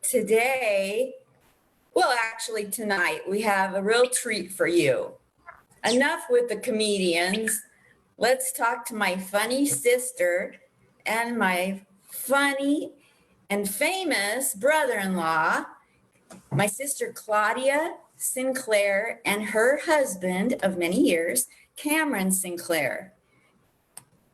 today, well, actually tonight, we have a real treat for you. Enough with the comedians. Let's talk to my funny sister and my funny and famous brother-in-law, my sister Claudia Sinclair, and her husband of many years, Cameron Sinclair.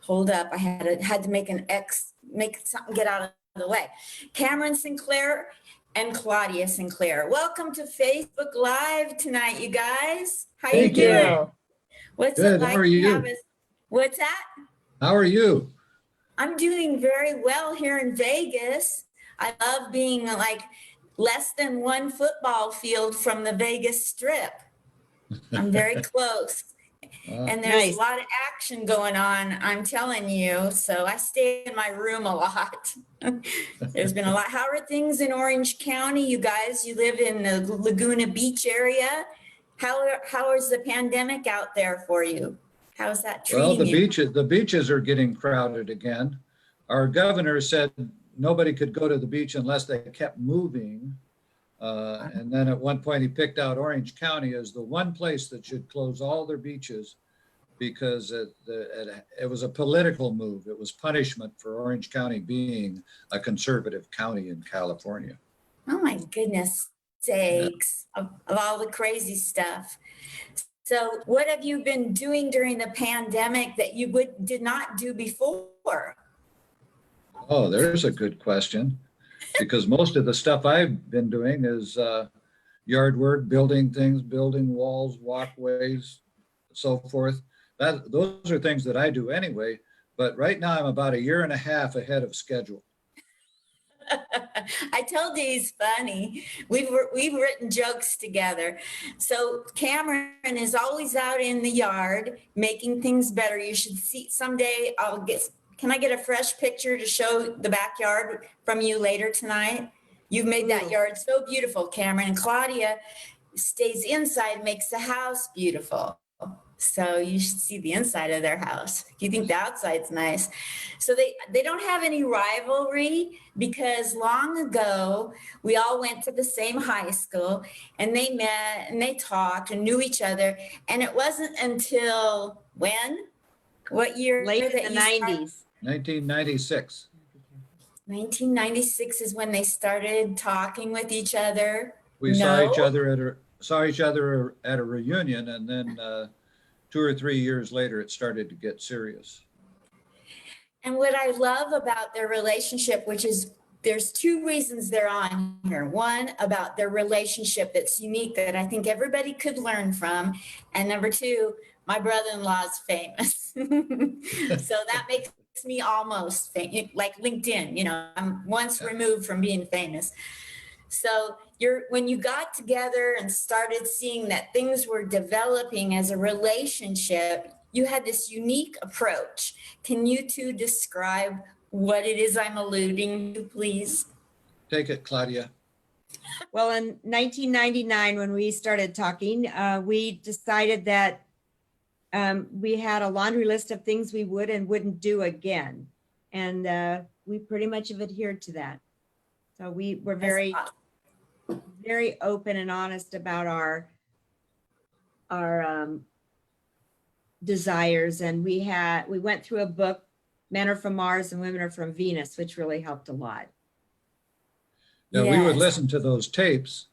Hold up, I had to make an X, make something get out of the way. Cameron Sinclair and Claudia Sinclair. Welcome to Facebook Live tonight, you guys. How you doing? What's Good. it like How are you? What's that? How are you? I'm doing very well here in Vegas. I love being like less than one football field from the Vegas Strip. I'm very close. And there's a lot of action going on, I'm telling you. So I stay in my room a lot. There's been a lot. How are things in Orange County? You guys, you live in the Laguna Beach area. How is the pandemic out there for you? How's that treating you? Well, the beaches are getting crowded again. Our governor said nobody could go to the beach unless they kept moving. And then at one point he picked out Orange County as the one place that should close all their beaches because it was a political move. It was punishment for Orange County being a conservative county in California. Oh my goodness sakes, of all the crazy stuff. So what have you been doing during the pandemic that you did not do before? Oh, there's a good question. Because most of the stuff I've been doing is yard work, building things, building walls, walkways, so forth. Those are things that I do anyway. But right now I'm about 1.5 years ahead of schedule. I told you he's funny. We've written jokes together. So Cameron is always out in the yard making things better. You should see someday. Can I get a fresh picture to show the backyard from you later tonight? You've made that yard so beautiful, Cameron. And Claudia stays inside, makes the house beautiful. So you should see the inside of their house. You think the outside's nice. So they don't have any rivalry because long ago, we all went to the same high school and they met and they talked and knew each other. And it wasn't until when? What year? Late in the 90s. 1996. 1996 is when they started talking with each other. We saw each other at a reunion, and then 2 or 3 years later, it started to get serious. And what I love about their relationship, which is there's 2 reasons they're on here. One, about their relationship that's unique that I think everybody could learn from. And number 2, my brother-in-law is famous. So that makes me almost famous, like LinkedIn, I'm once removed from being famous. So when you got together and started seeing that things were developing as a relationship, you had this unique approach. Can you 2 describe what it is I'm alluding to, please? Take it, Claudia. Well, in 1999, when we started talking, we decided that we had a laundry list of things we would and wouldn't do again. And we pretty much have adhered to that. So we were very open and honest about our desires. And we went through a book, Men Are From Mars and Women Are From Venus, which really helped a lot. Now, we would listen to those tapes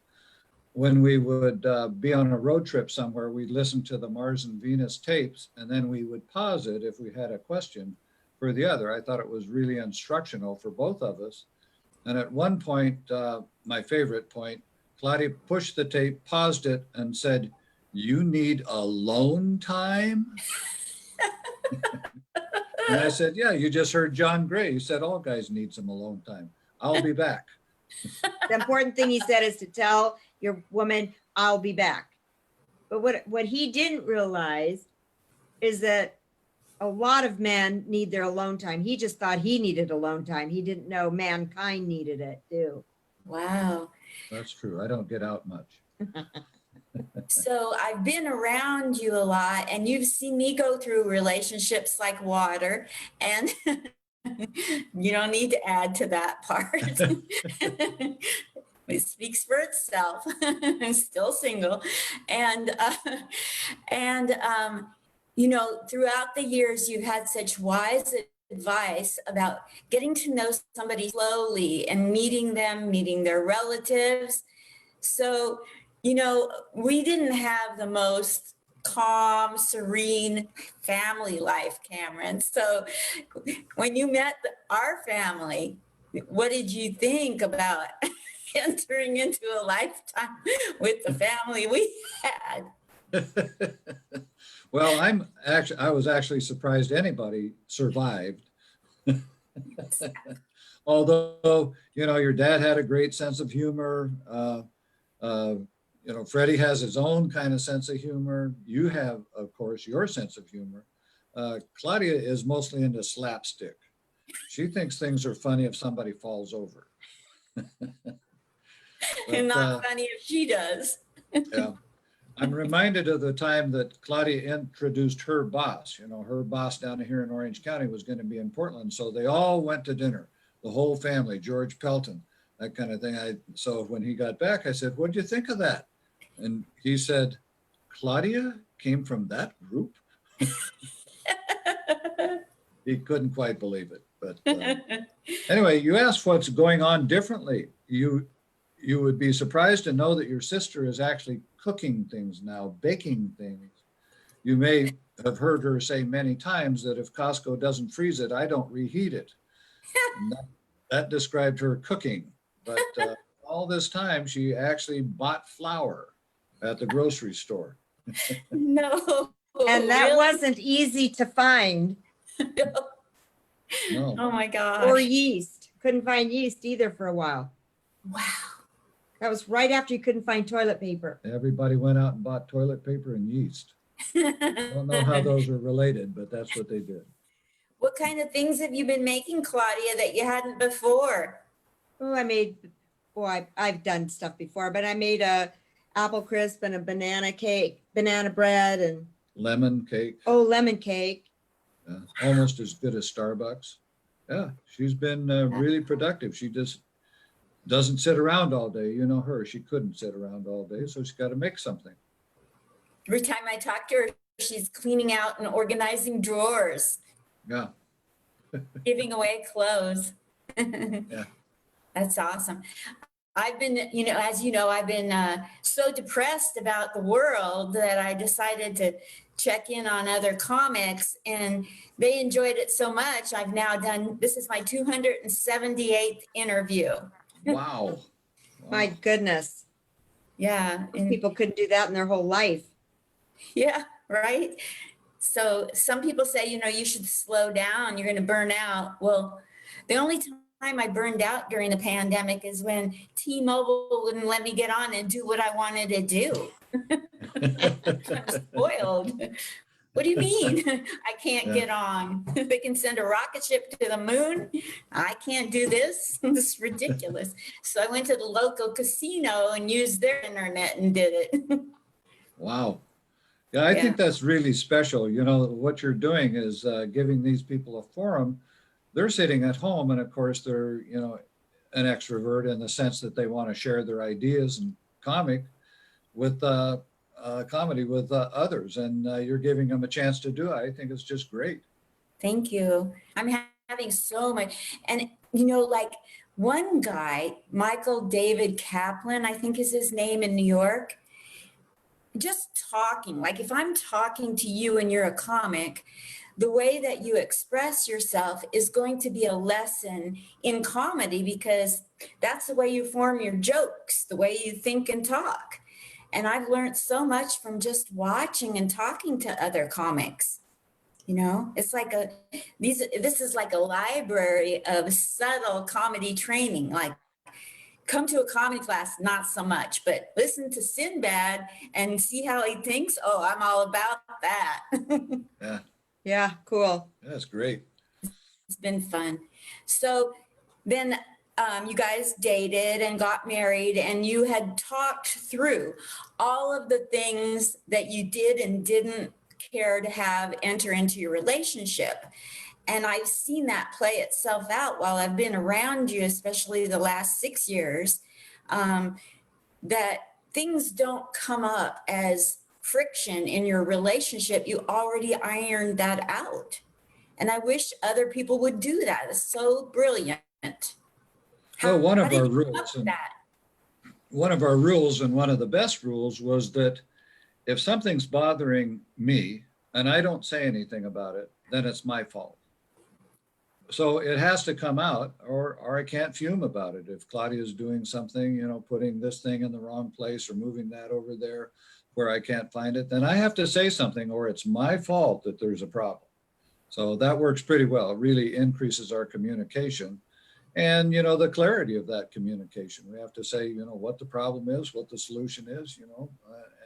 when we would be on a road trip somewhere. We'd listen to the Mars and Venus tapes, and then we would pause it if we had a question for the other. I thought it was really instructional for both of us. And at one point, my favorite point, Claudia pushed the tape, paused it, and said, "You need alone time?" And I said, "Yeah, you just heard John Gray. He said all guys need some alone time. I'll be back." The important thing he said is to tell your woman, "I'll be back." But what he didn't realize is that a lot of men need their alone time. He just thought he needed alone time. He didn't know mankind needed it too. Wow. That's true. I don't get out much. So I've been around you a lot and you've seen me go through relationships like water, and you don't need to add to that part. It speaks for itself. I'm still single. And, and, you know, throughout the years, you've had such wise advice about getting to know somebody slowly and meeting them, meeting their relatives. So, you know, we didn't have the most calm, serene family life, Cameron. So when you met our family, what did you think about entering into a lifetime with the family we had? Well, I was actually surprised anybody survived. Although, you know, your dad had a great sense of humor. Uh, you know, Freddie has his own kind of sense of humor. You have, of course, your sense of humor. Claudia is mostly into slapstick. She thinks things are funny if somebody falls over. And But, not funny if she does. yeah. I'm reminded of the time that Claudia introduced her boss. You know, her boss down here in Orange County was going to be in Portland. So they all went to dinner, the whole family, George Pelton, that kind of thing. So when he got back, I said, "What'd you think of that?" And he said, "Claudia came from that group?" He couldn't quite believe it. But anyway, you asked what's going on differently. You would be surprised to know that your sister is actually cooking things now, baking things. You may have heard her say many times that if Costco doesn't freeze it, I don't reheat it. That described her cooking. But all this time, she actually bought flour at the grocery store. No. And that Really? wasn't easy to find. No. Oh my Or gosh. yeast. Couldn't find yeast either for a while. Wow. That was right after you couldn't find toilet paper. Everybody went out and bought toilet paper and yeast. I don't know how those are related, but that's what they did. What kind of things have you been making, Claudia, that you hadn't before? Oh, I've done stuff before, but I made a apple crisp and a banana cake, banana bread, and Lemon cake, lemon cake. almost as good as Starbucks. Yeah, she's been really productive. She just doesn't sit around all day. You know her, she couldn't sit around all day, so she's got to make something. Every time I talk to her, she's cleaning out and organizing drawers, Yeah, giving away clothes. yeah. That's awesome. I've been, you know, as you know, I've been so depressed about the world that I decided to check in on other comics, and they enjoyed it so much. I've now done, this is my 278th interview. Wow. My goodness. Yeah. Most people couldn't do that in their whole life. Yeah, right. So some people say, you know, you should slow down, you're going to burn out. Well, the only time I burned out during the pandemic is when T-Mobile wouldn't let me get on and do what I wanted to do. I'm spoiled. What do you mean? I can't Yeah. get on. They can send a rocket ship to the moon. I can't do this. This is ridiculous. So I went to the local casino and used their internet and did it. Wow. Yeah, I think that's really special. You know, what you're doing is giving these people a forum. They're sitting at home, and of course, they're, you know, an extrovert in the sense that they want to share their ideas and comedy with others, and you're giving them a chance to do it. I think it's just great. Thank you. I'm having so much. And, you know, like one guy, Michael David Kaplan, I think is his name, in New York, just talking, like if I'm talking to you and you're a comic, the way that you express yourself is going to be a lesson in comedy, because that's the way you form your jokes, the way you think and talk. And I've learned so much from just watching and talking to other comics. You know, it's like this is like a library of subtle comedy training. Like, come to a comedy class, not so much, but listen to Sinbad and see how he thinks. Oh, I'm all about that. Yeah, Yeah, cool. that's great. It's been fun. So then you guys dated and got married, and you had talked through all of the things that you did and didn't care to have enter into your relationship. And I've seen that play itself out while I've been around you, especially the last 6 years. that things don't come up as friction in your relationship. You already ironed that out. And I wish other people would do that. It's so brilliant. Well, one How of did our you come up rules, with and that? one of our rules, and one of the best rules, was that if something's bothering me and I don't say anything about it, then it's my fault. So it has to come out, or I can't fume about it. If Claudia's doing something, you know, putting this thing in the wrong place or moving that over there where I can't find it, then I have to say something, or it's my fault that there's a problem. So that works pretty well. It really increases our communication and, you know, the clarity of that communication. We have to say, you know, what the problem is, what the solution is, you know,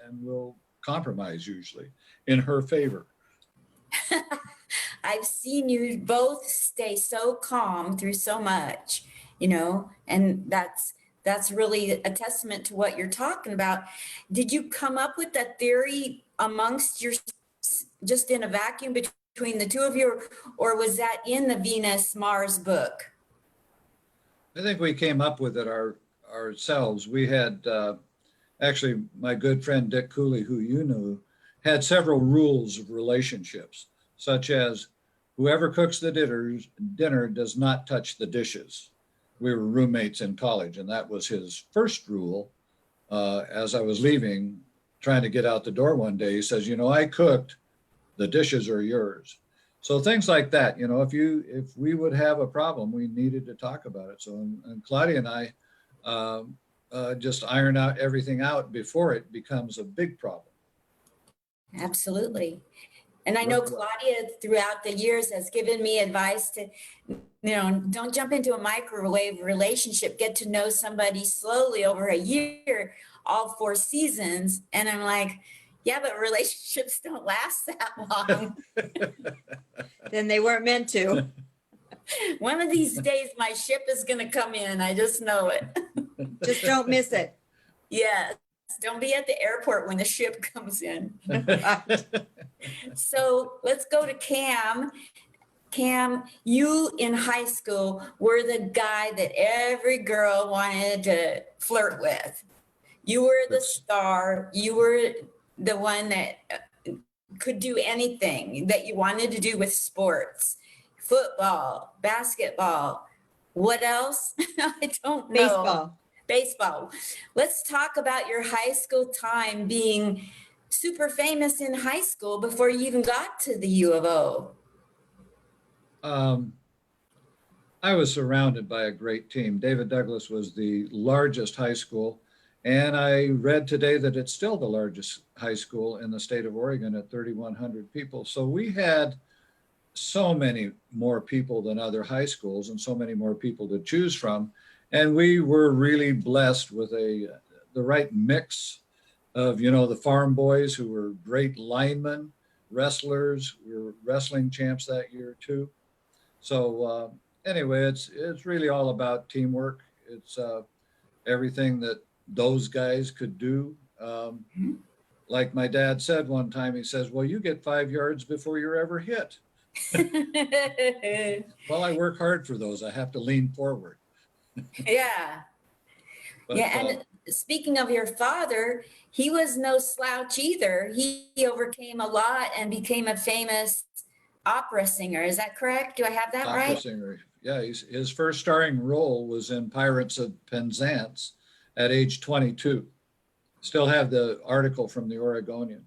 and we'll compromise usually in her favor. I've seen you both stay so calm through so much, you know, and that's really a testament to what you're talking about. Did you come up with that theory amongst your, just in a vacuum between the two of you, or was that in the Venus Mars book? I think we came up with it ourselves. We had actually my good friend Dick Cooley, who you knew, had several rules of relationships, such as whoever cooks the dinner does not touch the dishes. We were roommates in college, and that was his first rule. As I was leaving, trying to get out the door one day, he says, you know, I cooked, the dishes are yours. So things like that, you know, if we would have a problem, we needed to talk about it. So, and Claudia and I just iron out everything out before it becomes a big problem. Absolutely. And I know Worked well. Claudia throughout the years has given me advice to, you know, don't jump into a microwave relationship, get to know somebody slowly over a year, all 4 seasons. And I'm like, yeah, but relationships don't last that long. Then they weren't meant to. One of these days, my ship is going to come in. I just know it. Just don't miss it. Yes. Don't be at the airport when the ship comes in. So let's go to Cam. Cam, you in high school were the guy that every girl wanted to flirt with. You were the star. You were the one that could do anything that you wanted to do with sports, football, basketball. What else? I don't know. Baseball. Let's talk about your high school time being super famous in high school before you even got to the U of O. I was surrounded by a great team. David Douglas was the largest high school, and I read today that it's still the largest high school in the state of Oregon at 3,100 people. So we had so many more people than other high schools and so many more people to choose from. And we were really blessed with the right mix of, you know, the farm boys who were great linemen, wrestlers. We were wrestling champs that year too. So anyway, it's really all about teamwork. It's everything that those guys could do. Like my dad said one time, he says, well, you get 5 yards before you're ever hit. Well, I work hard for those. I have to lean forward. Yeah. But, yeah. And speaking of your father, he was no slouch either. He overcame a lot and became a famous opera singer. Is that correct? Do I have that right? Opera singer. Yeah. His first starring role was in Pirates of Penzance at age 22. Still have the article from the Oregonian.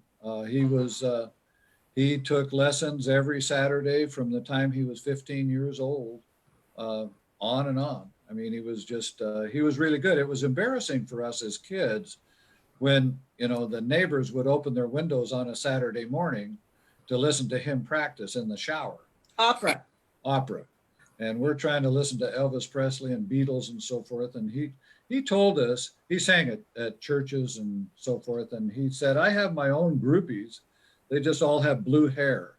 He took lessons every Saturday from the time he was 15 years old, on and on. I mean, he was really good. It was embarrassing for us as kids when, you know, the neighbors would open their windows on a Saturday morning to listen to him practice in the shower. Opera. And we're trying to listen to Elvis Presley and Beatles and so forth. And he told us, he sang at churches and so forth. And he said, I have my own groupies. They just all have blue hair.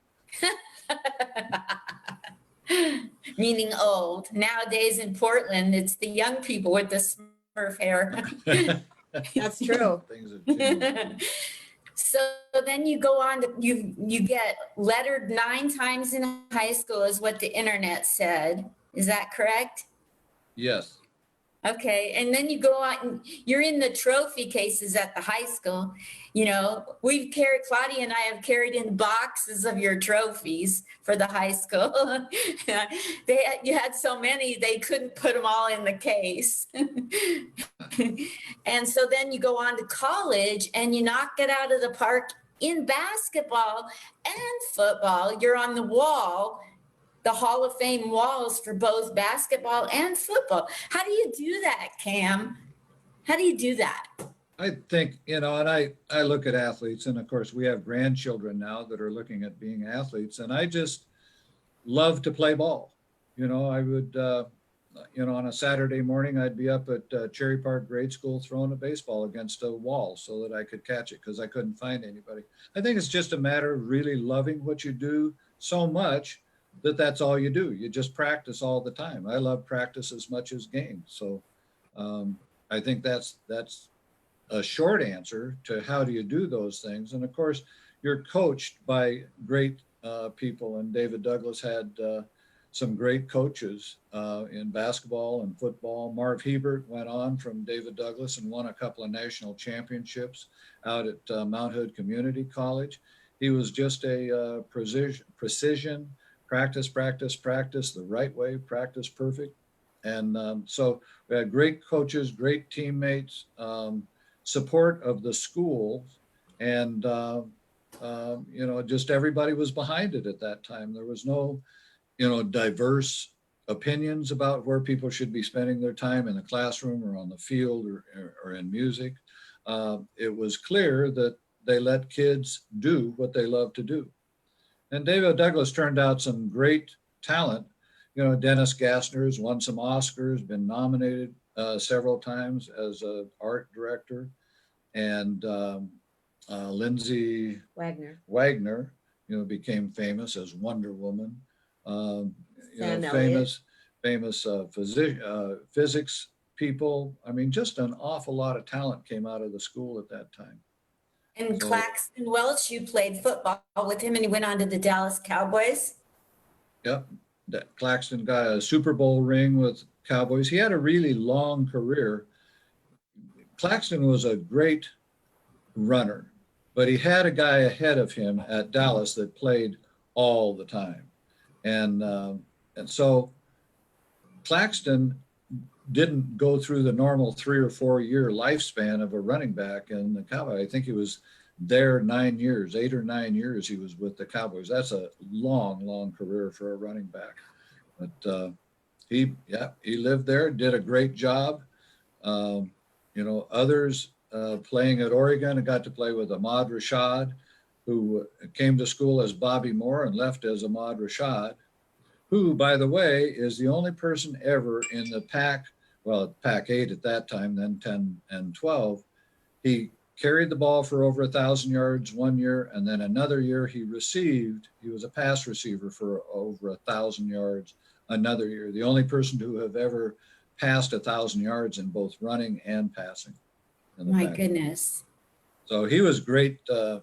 Meaning old. Nowadays in Portland, it's the young people with the Smurf hair. That's true. Things have changed. So then you go on to, you get lettered 9 times in high school is what the internet said. Is that correct? Yes. Okay, and then you go out and you're in the trophy cases at the high school. You know, we've carried, Claudia and I have carried in boxes of your trophies for the high school. You had so many, they couldn't put them all in the case. And so then you go on to college and you knock it out of the park in basketball and football. You're on the wall, the Hall of Fame walls for both basketball and football. How do you do that, Cam? How do you do that? I think, and I look at athletes, and of course we have grandchildren now that are looking at being athletes, and I just love to play ball. I would, on a Saturday morning, I'd be up at Cherry Park Grade School throwing a baseball against a wall so that I could catch it because I couldn't find anybody. I think it's just a matter of really loving what you do so much that that's all you do. You just practice all the time. I love practice as much as game. So I think that's a short answer to how do you do those things. And of course, you're coached by great people. And David Douglas had some great coaches in basketball and football. Marv Hebert went on from David Douglas and won a couple of national championships out at Mount Hood Community College. He was just a precision, practice, the right way, practice perfect. And so we had great coaches, great teammates, support of the school, and just everybody was behind it at that time. There was no, diverse opinions about where people should be spending their time in the classroom or on the field or in music. It was clear that they let kids do what they love to do. And David Douglas turned out some great talent. Dennis Gassner has won some Oscars, been nominated several times as an art director. And Lindsay Wagner, became famous as Wonder Woman. Famous physics people. I mean, just an awful lot of talent came out of the school at that time. And Claxton Welch, you played football with him and he went on to the Dallas Cowboys. Yep. Claxton got a Super Bowl ring with Cowboys. He had a really long career. Claxton was a great runner, but he had a guy ahead of him at Dallas that played all the time. And so Claxton didn't go through the normal 3 or 4 year lifespan of a running back in the Cowboys. I think he was there 9 years, 8 or 9 years he was with the Cowboys. That's a long career for a running back. But he lived there, did a great job. Others playing at Oregon, I got to play with Ahmad Rashad, who came to school as Bobby Moore and left as Ahmad Rashad, who, by the way, is the only person ever in the Pac 8 at that time, then 10 and 12. He carried the ball for over 1,000 yards one year, and then another year he was a pass receiver for over 1,000 yards another year. The only person to have ever passed 1,000 yards in both running and passing. My goodness. So he was great guy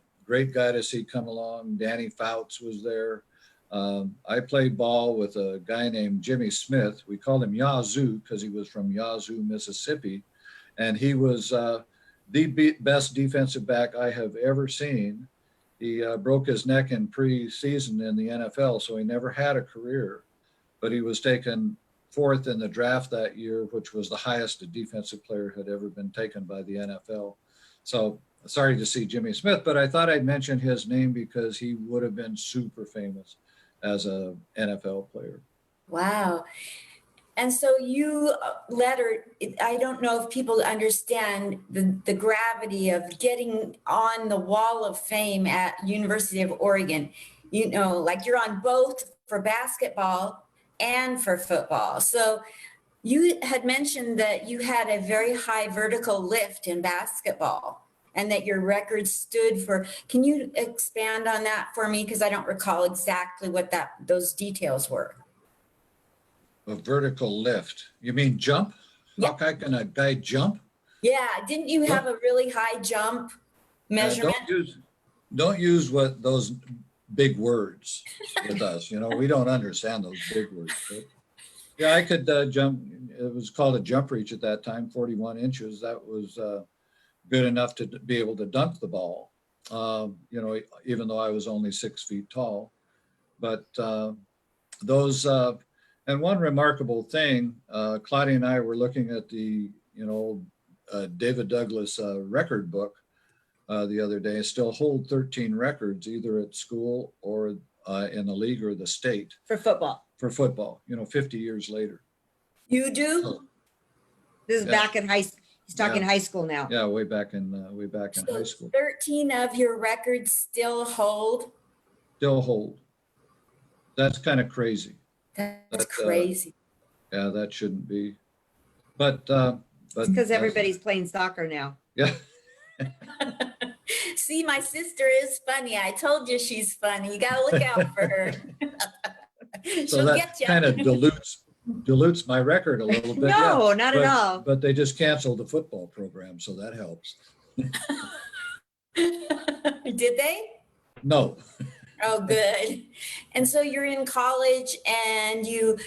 to see come along. Danny Fouts was there. I played ball with a guy named Jimmy Smith. We called him Yazoo because he was from Yazoo, Mississippi. And he was the best defensive back I have ever seen. He broke his neck in preseason in the NFL, so he never had a career. But he was taken 4th in the draft that year, which was the highest a defensive player had ever been taken by the NFL. So sorry to see Jimmy Smith, but I thought I'd mention his name because he would have been super famous as a NFL player. Wow. And so you I don't know if people understand the gravity of getting on the wall of fame at University of Oregon. Like you're on both for basketball and for football. So you had mentioned that you had a very high vertical lift in basketball and that your record stood for. Can you expand on that for me? Because I don't recall exactly what those details were. A vertical lift. You mean jump? Yeah. How can a guy jump? Yeah. Didn't you have a really high jump measurement? Don't use what those big words with us. We don't understand those big words. Yeah, I could jump. It was called a jump reach at that time, 41 inches. That was good enough to be able to dunk the ball. Even though I was only 6 feet tall. But those and one remarkable thing, Claudia and I were looking at the David Douglas record book the other day. Still hold 13 records either at school or in the league or the state For football. for football. 50 years later. You do? So, This is yeah. back in he's talking high school now. Yeah, way back in high school. 13 of your records still hold? Still hold. That's kind of crazy. That's crazy. Yeah, that shouldn't be. But Because everybody's playing soccer now. Yeah. See, my sister is funny. I told you she's funny. You gotta look out for her. So She'll that get you. kind of dilutes my record a little bit. No, yeah. not at all. But they just canceled the football program, so that helps. Did they? No. Oh, good. And so you're in college and you're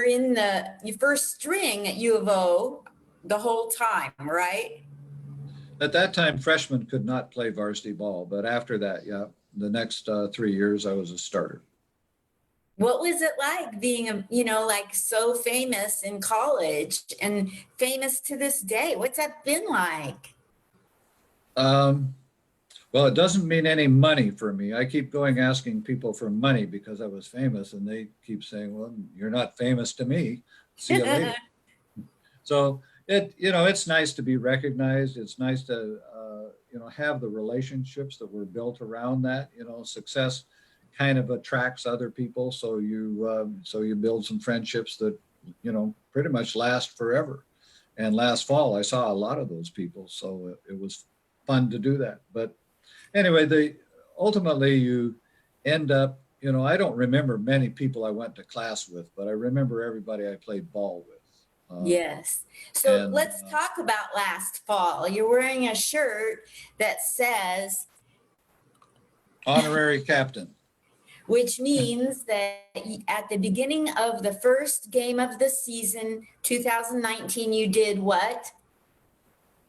in your first string at U of O the whole time, right? At that time, freshmen could not play varsity ball, but after that, yeah, the next 3 years I was a starter. What was it like being, like so famous in college and famous to this day? What's that been like? Well, it doesn't mean any money for me. I keep going asking people for money because I was famous, and they keep saying, well, you're not famous to me. See you later. So it's nice to be recognized. It's nice to, have the relationships that were built around that. Success kind of attracts other people. So you build some friendships that, pretty much last forever. And last fall, I saw a lot of those people. So it was fun to do that. But anyway, ultimately you end up, I don't remember many people I went to class with, but I remember everybody I played ball with. Yes. So let's talk about last fall. You're wearing a shirt that says honorary captain. Which means that at the beginning of the first game of the season, 2019, you did what?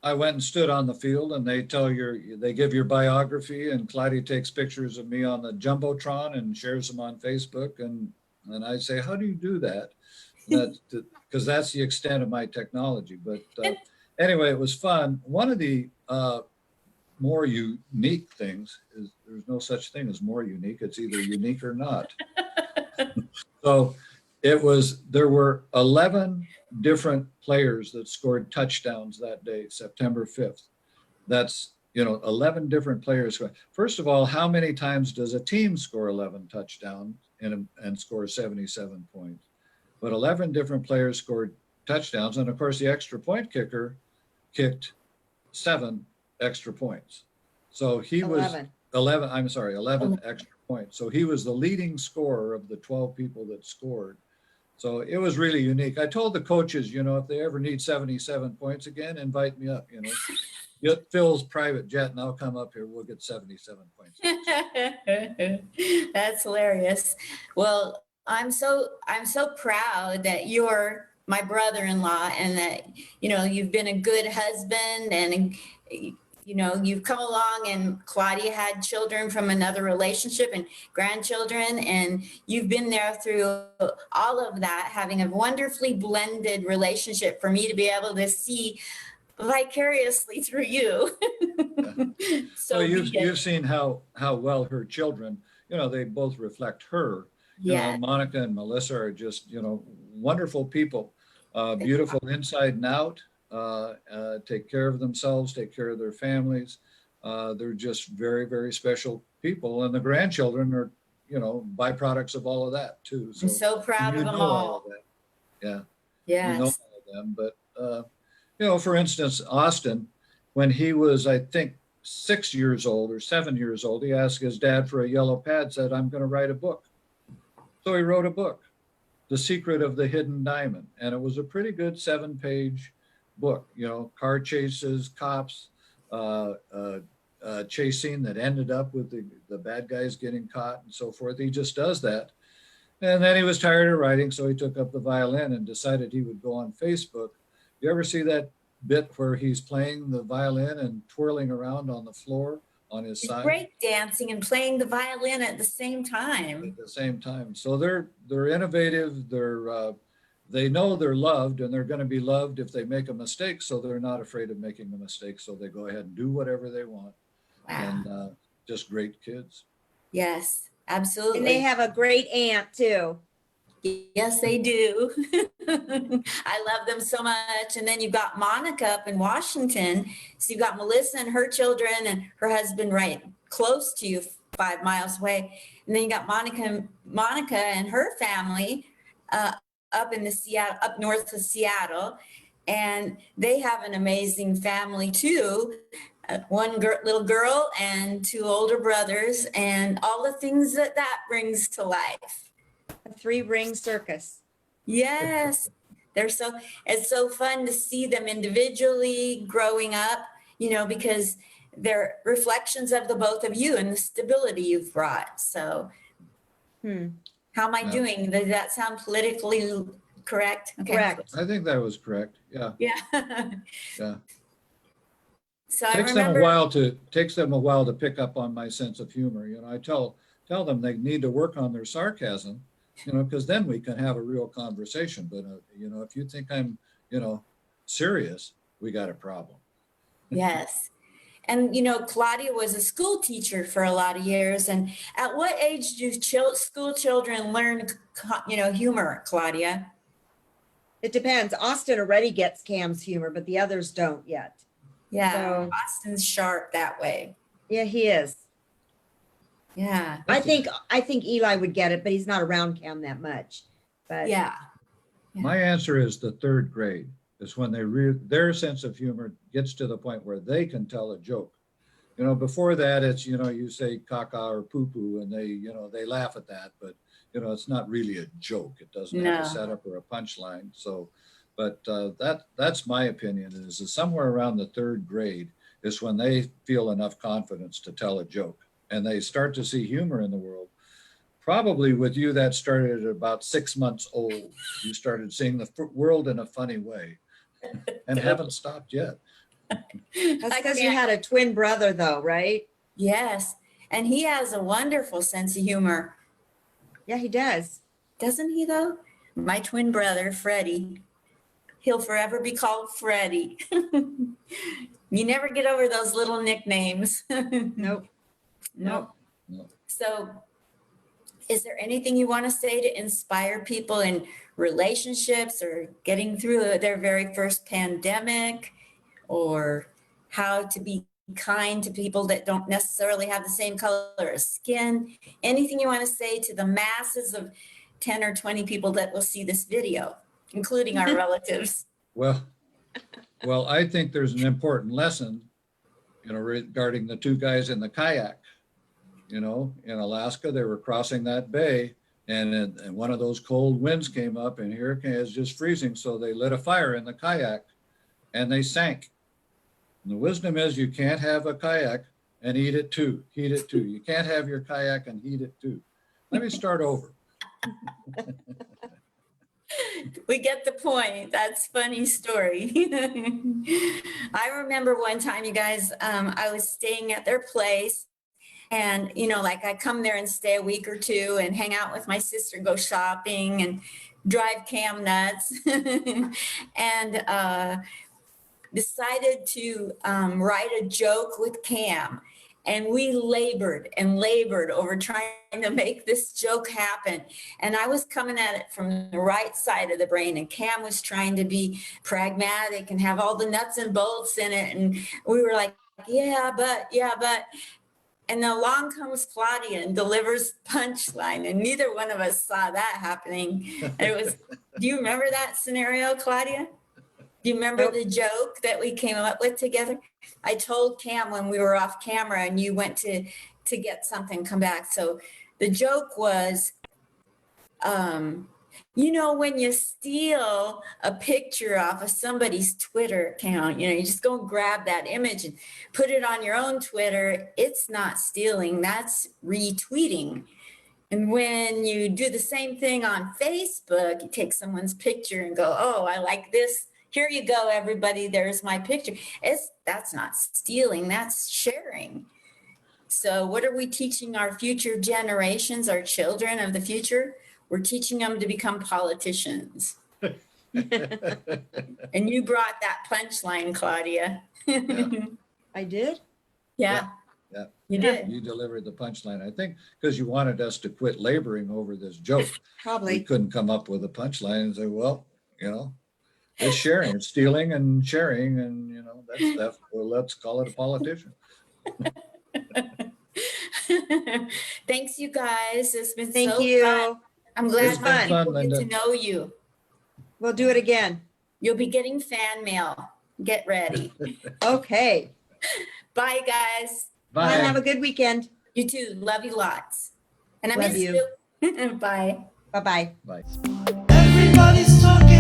I went and stood on the field, and they give your biography, and Claudia takes pictures of me on the Jumbotron and shares them on Facebook. And I say, how do you do that? Because that's the extent of my technology. But anyway, it was fun. One of the more unique things is there's no such thing as more unique. It's either unique or not. So there were 11 different players that scored touchdowns that day, September 5th. That's, 11 different players. First of all, how many times does a team score 11 touchdowns and score 77 points? But 11 different players scored touchdowns. And of course, the extra point kicker kicked 7 extra points. So he 11 extra points. So he was the leading scorer of the 12 people that scored. So it was really unique. I told the coaches, if they ever need 77 points again, invite me up, Get Phil's private jet and I'll come up here. We'll get 77 points. That's hilarious. Well, I'm so proud that you're my brother-in-law and that, you've been a good husband and, you've come along and Claudia had children from another relationship and grandchildren, and you've been there through all of that, having a wonderfully blended relationship for me to be able to see vicariously through you. So you've seen how well her children, they both reflect her. Yeah. Monica and Melissa are just, wonderful people, beautiful inside and out, take care of themselves, take care of their families. They're just very, very special people. And the grandchildren are, byproducts of all of that too. I'm so proud of them all. Yeah. Yes. You know all of them. But, for instance, Austin, when he was, I think, 6 years old or 7 years old, he asked his dad for a yellow pad, said, I'm going to write a book. So he wrote a book, The Secret of the Hidden Diamond. And it was a pretty good 7-page book, car chases, cops, chase scene that ended up with the bad guys getting caught and so forth. He just does that. And then he was tired of writing, so he took up the violin and decided he would go on Facebook. You ever see that bit where he's playing the violin and twirling around on the floor on his side? Break dancing and playing the violin at the same time. At the same time. So they're innovative. They know they're loved, and they're going to be loved if they make a mistake. So they're not afraid of making a mistake. So they go ahead and do whatever they want. Wow. And just great kids. Yes, absolutely. And they have a great aunt too. Yes, they do. I love them so much. And then you've got Monica up in Washington. So you've got Melissa and her children and her husband right close to you, 5 miles away. And then you got Monica and her family up in the Seattle, up north of Seattle. And they have an amazing family too. One little girl and 2 older brothers, and all the things that brings to life. A 3-ring circus. Yes, it's so fun to see them individually growing up, because they're reflections of the both of you and the stability you've brought. So how am I doing? Does that sound politically correct? Okay. Correct. I think that was correct. Yeah. Yeah. Yeah. So Takes them a while to pick up on my sense of humor. I tell them they need to work on their sarcasm, because then we can have a real conversation. But if you think I'm, serious, we got a problem. Yes. And, Claudia was a school teacher for a lot of years. And at what age do school children learn, humor, Claudia? It depends. Austin already gets Cam's humor, but the others don't yet. Yeah, So, Austin's sharp that way. yeah, he is. Yeah. I think Eli would get it, but he's not around Cam that much. But Yeah. My answer is the 3rd grade is when their sense of humor gets to the point where they can tell a joke. Before that, it's, you say caca or poo poo and they laugh at that, but it's not really a joke. It doesn't have a setup or a punchline. So, but that's my opinion is somewhere around the 3rd grade is when they feel enough confidence to tell a joke and they start to see humor in the world. Probably with you, that started at about 6 months old. You started seeing the world in a funny way and haven't stopped yet. that's because you had a twin brother though, right? Yes. And he has a wonderful sense of humor. Yeah, he does. Doesn't he though? My twin brother, Freddie. He'll forever be called Freddie. You never get over those little nicknames. Nope. Nope. No. So is there anything you want to say to inspire people in relationships or getting through their very first pandemic, or how to be kind to people that don't necessarily have the same color of skin? Anything you want to say to the masses of 10 or 20 people that will see this video, including our relatives? Well, I think there's an important lesson, regarding the 2 guys in the kayak. In Alaska, they were crossing that bay and one of those cold winds came up and here it is just freezing. So they lit a fire in the kayak and they sank. And the wisdom is you can't have a kayak and heat it too. You can't have your kayak and heat it too. Let me start over. We get the point. That's a funny story. I remember one time, you guys, I was staying at their place. And, I come there and stay a week or 2 and hang out with my sister, go shopping and drive Cam nuts. And decided to write a joke with Cam. And we labored over trying to make this joke happen. And I was coming at it from the right side of the brain, and Cam was trying to be pragmatic and have all the nuts and bolts in it. And we were like, yeah, but. And then along comes Claudia and delivers punchline, and neither one of us saw that happening. And do you remember that scenario, Claudia? Do you remember the joke that we came up with together? I told Cam when we were off camera and you went to get something, come back. So the joke was, when you steal a picture off of somebody's Twitter account, you just go and grab that image and put it on your own Twitter. It's not stealing, that's retweeting. And when you do the same thing on Facebook, you take someone's picture and go, oh, I like this. Here you go, everybody. There's my picture. That's not stealing, that's sharing. So what are we teaching our future generations, our children of the future? We're teaching them to become politicians. And you brought that punchline, Claudia. Yeah. I did? Yeah. Yeah. You did. You delivered the punchline, I think, because you wanted us to quit laboring over this joke. We Probably. couldn't come up with a punchline and say, well, it's sharing, it's stealing and sharing, and that's theft. Well, let's call it a politician. Thanks, you guys. It's been Thank so you. fun. I'm glad It's been more fun, people get to Linda. know you. We'll do it again. You'll be getting fan mail. Get ready. Okay. Bye, guys. Bye. Have Bye. a good weekend. You too. Love you lots. And I Love miss you. you. Bye. Bye-bye. Bye. Everybody's talking.